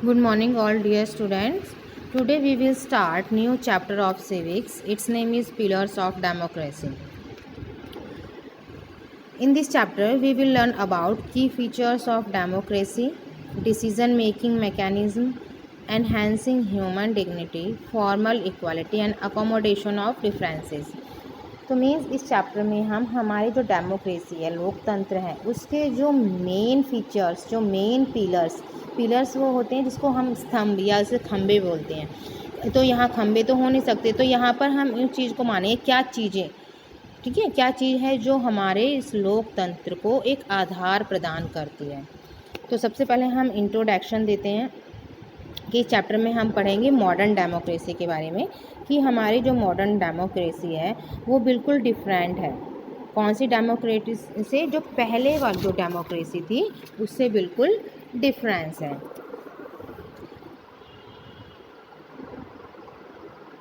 Good morning all dear students. Today we will start new chapter of civics. Its name is Pillars of Democracy. In this chapter we will learn about key features of democracy, decision making mechanism, enhancing human dignity, formal equality and accommodation of differences. तो means इस chapter में हम हमारी जो democracy है, लोकतंत्र है, उसके जो मेन फीचर्स, जो मेन पिलर्स वो होते हैं जिसको हम स्तंभ या उसे खंबे बोलते हैं। तो यहाँ खंबे तो हो नहीं सकते, तो यहाँ पर हम इस चीज़ को माने क्या चीज़ें, ठीक है, क्या चीज़ है जो हमारे इस लोकतंत्र को एक आधार प्रदान करती है। तो सबसे पहले हम इंट्रोडक्शन देते हैं कि चैप्टर में हम पढ़ेंगे मॉडर्न डेमोक्रेसी के बारे में, कि हमारी जो मॉडर्न डेमोक्रेसी है वो बिल्कुल डिफरेंट है। कौन सी डेमोक्रेसी से? जो पहले वाली जो डेमोक्रेसी थी उससे बिल्कुल डिफरेंस है।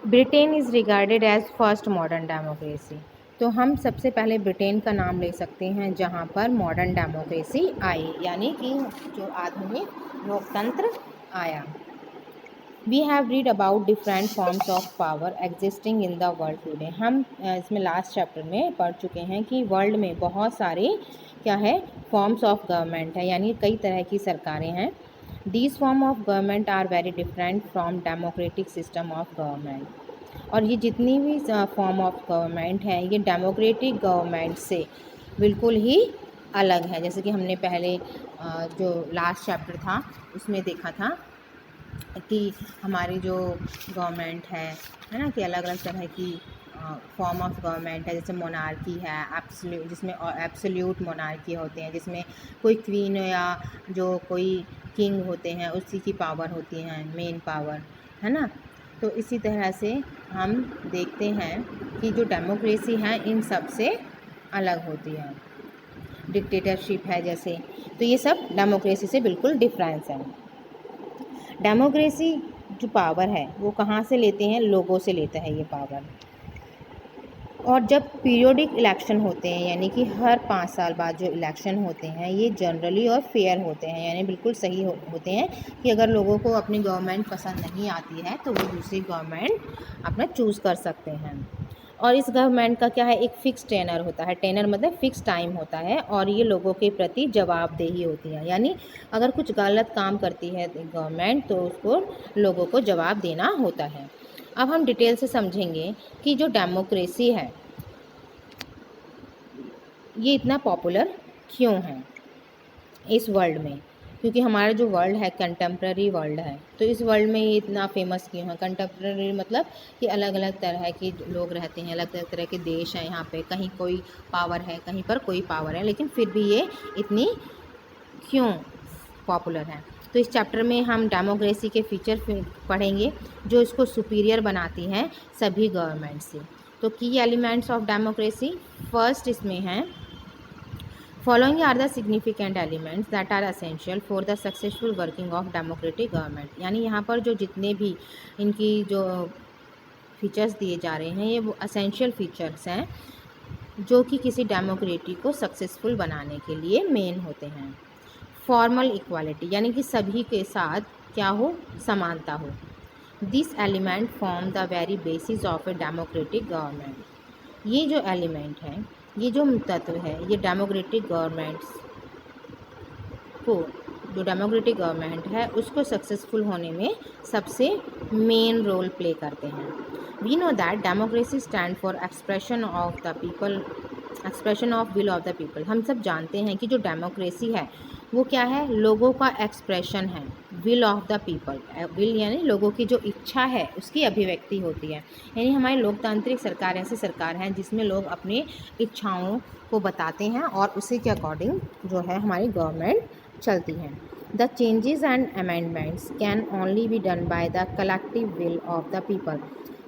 Britain is regarded as first modern democracy. तो हम सबसे पहले ब्रिटेन का नाम ले सकते हैं जहाँ पर मॉडर्न डेमोक्रेसी आई, यानी कि जो आधुनिक लोकतंत्र आया। We have read about different forms of power existing in the world today. हम इसमें लास्ट चैप्टर में पढ़ चुके हैं कि वर्ल्ड में बहुत सारे क्या है, फॉर्म्स ऑफ गवर्नमेंट है, यानी कई तरह की सरकारें हैं। These form of government are very different from democratic system of government. और ये जितनी भी फॉर्म ऑफ गवर्नमेंट है ये डेमोक्रेटिक गवर्नमेंट से बिल्कुल ही अलग है। जैसे कि हमने पहले जो लास्ट चैप्टर था उसमें देखा था कि हमारी जो गवर्नमेंट है ना, कि अलग अलग तरह की फॉर्म ऑफ गवर्नमेंट है। जैसे मोनार्की है, एब्सोल्यूट, जिसमें एब्सोल्यूट मोनार्की होते हैं, जिसमें कोई क्वीन या जो कोई किंग होते हैं उसी की पावर होती है, मेन पावर, है ना। तो इसी तरह से हम देखते हैं कि जो डेमोक्रेसी है इन सब से अलग होती है। डिक्टेटरशिप है जैसे, तो ये सब डेमोक्रेसी से बिल्कुल डिफरेंस है। डेमोक्रेसी जो पावर है वो कहाँ से लेते हैं? लोगों से लेता है ये पावर। और जब पीरियोडिक इलेक्शन होते हैं, यानी कि हर 5 साल बाद जो इलेक्शन होते हैं ये जनरली और फेयर होते हैं, यानी बिल्कुल सही होते हैं कि अगर लोगों को अपनी गवर्नमेंट पसंद नहीं आती है तो वो दूसरी गवर्नमेंट अपना चूज़ कर सकते हैं। और इस गवर्नमेंट का क्या है, एक फ़िक्स टेनर होता है। टेनर मतलब फ़िक्स टाइम होता है, और ये लोगों के प्रति जवाबदेही होती है, यानी अगर कुछ गलत काम करती है गवर्नमेंट तो उसको लोगों को जवाब देना होता है। अब हम डिटेल से समझेंगे कि जो डेमोक्रेसी है ये इतना पॉपुलर क्यों है इस वर्ल्ड में। क्योंकि हमारा जो वर्ल्ड है कंटेम्प्रेरी वर्ल्ड है, तो इस वर्ल्ड में ये इतना फेमस क्यों है? कंटेम्प्रेरी मतलब कि अलग अलग तरह के लोग रहते हैं, अलग अलग तरह के देश हैं यहाँ पे, कहीं कोई पावर है, कहीं पर कोई पावर है, लेकिन फिर भी ये इतनी क्यों पॉपुलर है। तो इस चैप्टर में हम डेमोक्रेसी के फीचर पढ़ेंगे जो इसको सुपीरियर बनाती हैं सभी गवर्नमेंट से। तो की एलिमेंट्स ऑफ डेमोक्रेसी, फर्स्ट इसमें हैं following are the significant elements that are essential for the successful working of democratic government. यानी यहाँ पर जो जितने भी इनकी जो फीचर्स दिए जा रहे हैं ये वो असेंशियल फीचर्स हैं जो कि किसी डेमोक्रेसी को सक्सेसफुल बनाने के लिए मेन होते हैं। फॉर्मल इक्वालिटी, यानी कि सभी के साथ क्या हो, समानता हो। This element form the very basis of a democratic government. ये जो एलिमेंट है, ये जो तत्व है, ये डेमोक्रेटिक गवर्नमेंट्स को, जो डेमोक्रेटिक गवर्नमेंट है उसको सक्सेसफुल होने में सबसे मेन रोल प्ले करते हैं। We know that democracy stand for expression of the people, expression of will of the people. हम सब जानते हैं कि जो डेमोक्रेसी है वो क्या है, लोगों का एक्सप्रेशन है। Will of the people, will यानी लोगों की जो इच्छा है उसकी अभिव्यक्ति होती है। यानी हमारी लोकतांत्रिक सरकार ऐसी सरकार है जिसमें लोग अपनी इच्छाओं को बताते हैं और उसी के अकॉर्डिंग जो है हमारी गवर्नमेंट चलती है। The changes and amendments can only be done by the collective will of the people.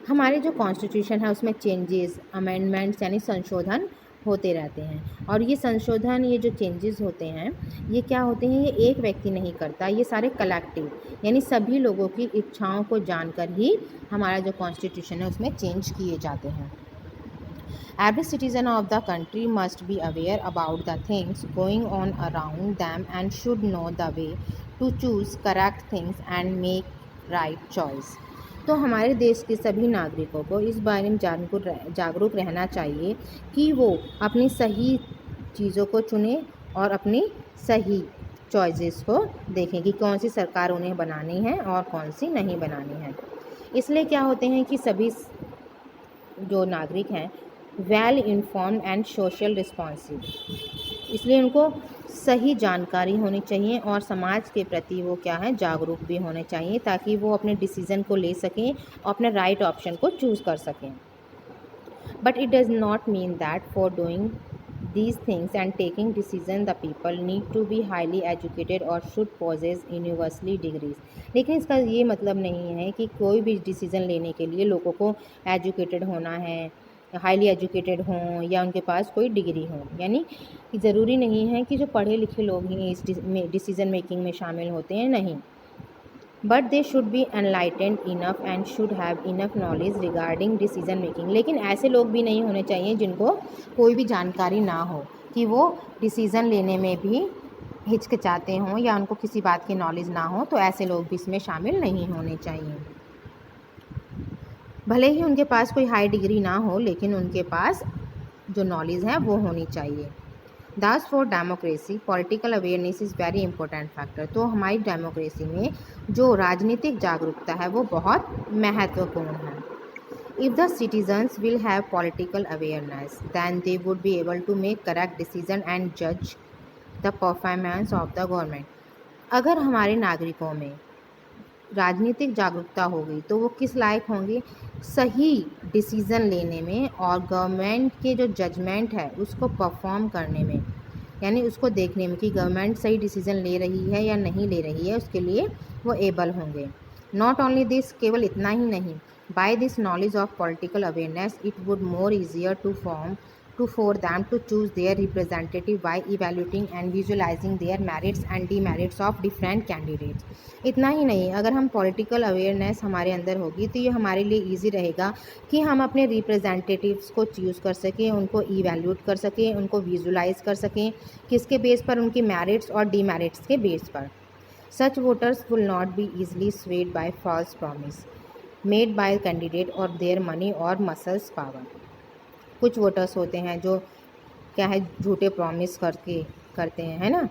हमारे जो कॉन्स्टिट्यूशन है उसमें चेंजेस, अमेंडमेंट्स यानी संशोधन होते रहते हैं, और ये संशोधन, ये जो चेंजेस होते हैं ये क्या होते हैं, ये एक व्यक्ति नहीं करता, ये सारे कलेक्टिव यानी सभी लोगों की इच्छाओं को जानकर ही हमारा जो कॉन्स्टिट्यूशन है उसमें चेंज किए जाते हैं। Every citizen of the country must be aware about the things going on around them and should know the way to choose correct things and make right choice. तो हमारे देश के सभी नागरिकों को इस बारे में जागरूक रहना चाहिए कि वो अपनी सही चीज़ों को चुनें और अपनी सही चॉइसेस को देखें कि कौन सी सरकार उन्हें बनानी है और कौन सी नहीं बनानी है। इसलिए क्या होते हैं कि सभी जो नागरिक हैं well informed and social responsive, इसलिए उनको सही जानकारी होनी चाहिए और समाज के प्रति वो क्या है जागरूक भी होने चाहिए, ताकि वो अपने डिसीज़न को ले सकें और अपने राइट ऑप्शन को चूज़ कर सकें। But it does not mean that for doing these things and taking decision the people need to be highly educated or should possess university degrees। लेकिन इसका ये मतलब नहीं है कि कोई भी डिसीज़न लेने के लिए लोगों को एजुकेटेड होना है, हाईली एजुकेटेड हों या उनके पास कोई डिग्री हो। यानी ज़रूरी नहीं है कि जो पढ़े लिखे लोग ही इस डिसीज़न मेकिंग में शामिल होते हैं, नहीं, but they should be enlightened enough and should have enough knowledge regarding decision making. लेकिन ऐसे लोग भी नहीं होने चाहिए जिनको कोई भी जानकारी ना हो, कि वो डिसीज़न लेने में भी हिचकिचाते हों या उनको किसी बात की नॉलेज ना हो, तो ऐसे लोग भी इसमें शामिल नहीं होने चाहिए। भले ही उनके पास कोई हाई डिग्री ना हो, लेकिन उनके पास जो नॉलेज है वो होनी चाहिए। Thus for democracy, political awareness is very important factor। तो हमारी डेमोक्रेसी में जो राजनीतिक जागरूकता है वो बहुत महत्वपूर्ण है। If the citizens will have political awareness, then they would be able to make correct decision and judge the performance of the government। अगर हमारे नागरिकों में राजनीतिक जागरूकता होगी तो वो किस लायक होंगे, सही डिसीज़न लेने में और गवर्नमेंट के जो जजमेंट है उसको परफॉर्म करने में, यानी उसको देखने में कि गवर्नमेंट सही डिसीज़न ले रही है या नहीं ले रही है, उसके लिए वो एबल होंगे। नॉट ओनली दिस, केवल इतना ही नहीं, by this knowledge of political awareness it would more easier for them to choose their representative by evaluating and visualizing their merits and demerits of different candidates। इतना ही नहीं, अगर हम पॉलिटिकल अवेयरनेस हमारे अंदर होगी तो ये हमारे लिए इजी रहेगा कि हम अपने रिप्रेजेंटेटिव्स को चूज़ कर सकें, उनको इवैल्यूएट कर सकें, उनको विजुलाइज कर सकें, किसके बेस पर, उनकी मेरिट्स और डीमेरिट्स के बेस पर। Such voters will not be easily swayed by false promise made by candidate और देयर मनी और मसल्स पावर। कुछ वोटर्स होते हैं जो क्या है झूठे प्रॉमिस करते हैं, है ना,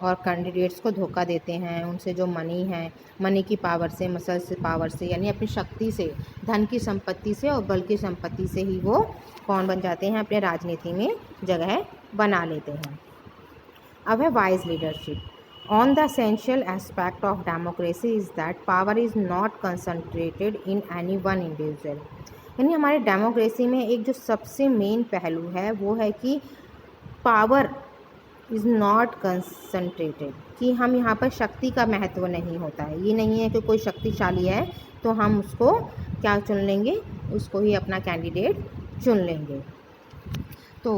और कैंडिडेट्स को धोखा देते हैं। उनसे जो मनी है, मनी की पावर से, मसल से पावर से, यानी अपनी शक्ति से, धन की संपत्ति से और बल की संपत्ति से ही वो कौन बन जाते हैं, अपने राजनीति में जगह बना लेते हैं। अब है wise leadership. On the essential aspect of democracy is that power is not concentrated in any one individual. यानी हमारे डेमोक्रेसी में एक जो सबसे मेन पहलू है वो है कि पावर इज़ नॉट कंसंट्रेटेड, कि हम यहाँ पर शक्ति का महत्व नहीं होता है। ये नहीं है कि कोई शक्तिशाली है तो हम उसको क्या चुन लेंगे, उसको ही अपना कैंडिडेट चुन लेंगे। तो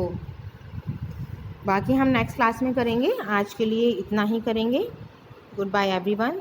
बाकी हम नेक्स्ट क्लास में करेंगे, आज के लिए इतना ही करेंगे। Goodbye everyone.